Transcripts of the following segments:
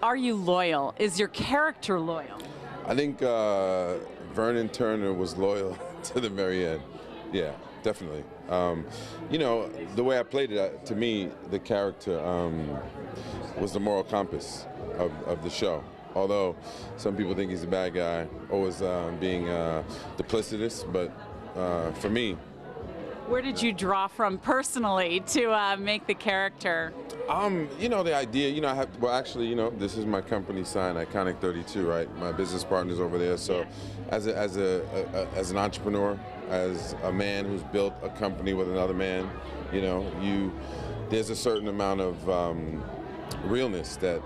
Are you loyal? Is your character loyal? I think Vernon Turner was loyal to the very end. Yeah, definitely. You know, the way I played it, to me, the character was the moral compass of the show. Although some people think he's a bad guy, always being duplicitous, but for me. Where did you draw from personally to make the character? You know, the idea, you know, actually, you know, this is my company sign, Iconic 32, right? My business partner's over there. So as an entrepreneur, as a man who's built a company with another man, you know, there's a certain amount of realness that,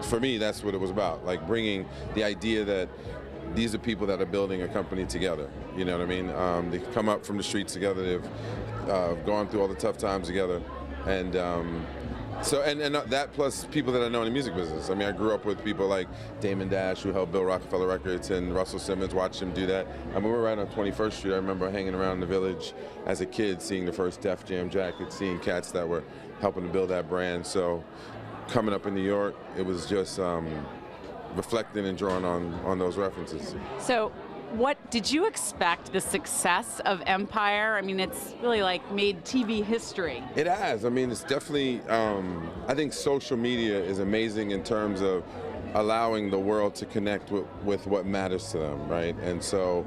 for me, that's what it was about. Like bringing the idea that these are people that are building a company together. You know what I mean? They've come up from the streets together. They've gone through all the tough times together, and that plus people that I know in the music business. I mean, I grew up with people like Damon Dash, who helped build Rockefeller Records, and Russell Simmons. Watched him do that. I mean, we were right on 21st Street. I remember hanging around in the Village as a kid, seeing the first Def Jam jackets, seeing cats that were helping to build that brand. So, coming up in New York, it was just reflecting and drawing on those references. So, what did you expect the success of Empire? I mean, it's really like made TV history. It has. I mean, it's definitely, I think social media is amazing in terms of allowing the world to connect with what matters to them, right? And so,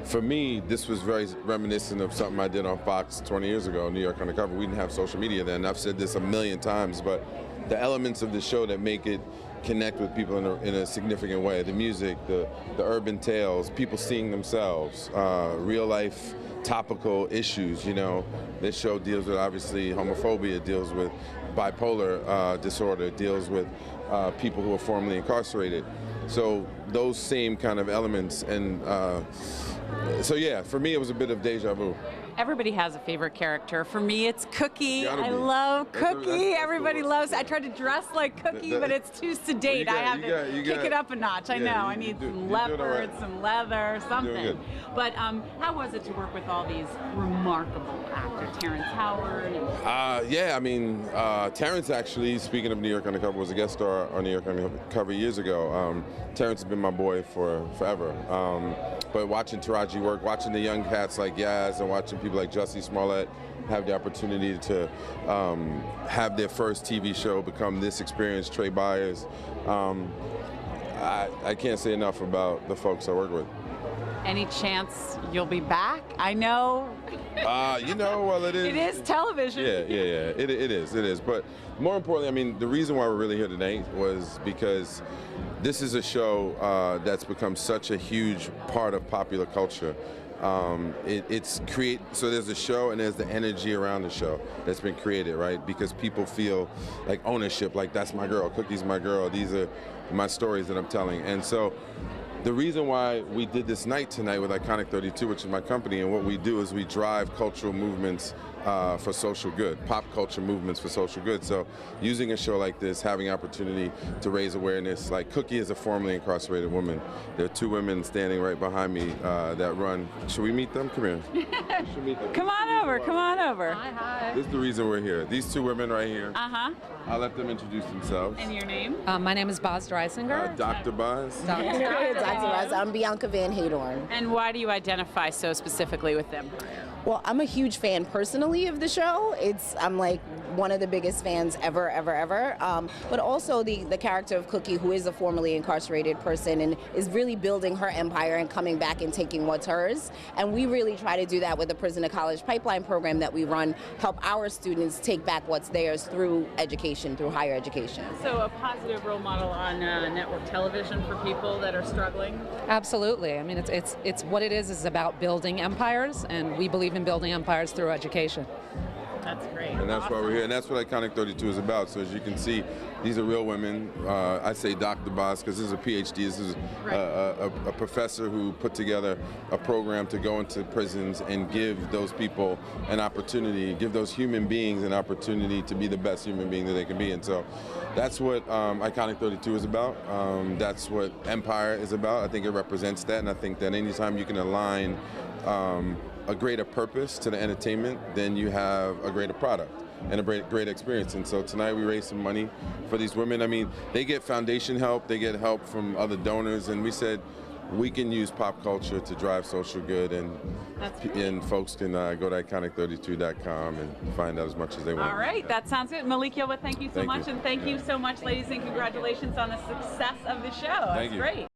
for me, this was very reminiscent of something I did on Fox 20 years ago, New York Undercover. We didn't have social media then. I've said this a million times, but the elements of the show that make it connect with people in a significant way. The music, the urban tales, people seeing themselves, real life topical issues, you know. This show deals with, obviously, homophobia, deals with bipolar disorder, deals with people who are formerly incarcerated. So those same kind of elements, and so yeah, for me it was a bit of deja vu. Everybody has a favorite character. For me, it's Cookie. I be. love Cookie. That's Everybody loves. I tried to dress like Cookie, but it's too sedate. I have to kick it up a notch. I know. I need some leopards, some leather, something. But how was it to work with all these remarkable actors, Terrence Howard? Yeah, I mean, Terrence actually, speaking of New York Undercover, was a guest star on New York Undercover years ago. Terrence has been my boy for forever. But watching Taraji work, watching the young cats like Yaz, and watching people like Jussie Smollett have the opportunity to have their first TV show become this experience, Trey Byers, I can't say enough about the folks I work with. Any chance you'll be back? I know. You know, well, it is. It is television. Yeah. It is. But more importantly, I mean, the reason why we're really here tonight was because this is a show that's become such a huge part of popular culture. So there's a show and there's the energy around the show that's been created, right? Because people feel like ownership, like that's my girl, Cookie's my girl, these are my stories that I'm telling. And so the reason why we did this night tonight with Iconic 32, which is my company, and what we do is we drive cultural movements for social good, pop culture movements for social good. So using a show like this, having opportunity to raise awareness, like Cookie is a formerly incarcerated woman. There are two women standing right behind me that run. Should we meet them? Come here. Should meet them. Come on over. Hi. This is the reason we're here. These two women right here. Uh-huh. I'll let them introduce themselves. And your name? My name is Boz Dreisinger. Dr. Buzz. Dr. Buzz. I'm Bianca Van Hadorn. And why do you identify so specifically with them? Well, I'm a huge fan personally of the show. I'm like one of the biggest fans ever. But also the character of Cookie, who is a formerly incarcerated person and is really building her empire and coming back and taking what's hers. And we really try to do that with the Prison to College Pipeline program that we run, help our students take back what's theirs through education, through higher education. So a positive role model on network television for people that are struggling? Absolutely. I mean, it's what it is about building empires, and we believe in building empires through education. That's great. And that's why we're here, and that's what Iconic 32 is about. So as you can see, these are real women. I say Dr. Boss because this is a PhD. This is a professor who put together a program to go into prisons and give those people an opportunity, give those human beings an opportunity to be the best human being that they can be. And so that's what Iconic 32 is about. That's what Empire is about. I think it represents that, and I think that anytime you can align a greater purpose to the entertainment, then you have a greater product. and a great experience. And so tonight we raised some money for these women. I mean, they get foundation help, they get help from other donors, and we said we can use pop culture to drive social good, and folks can go to iconic32.com and find out as much as they want. All right, that sounds good. Malik Yoba, thank you so much, and thank you so much, ladies, and congratulations on the success of the show. That's great.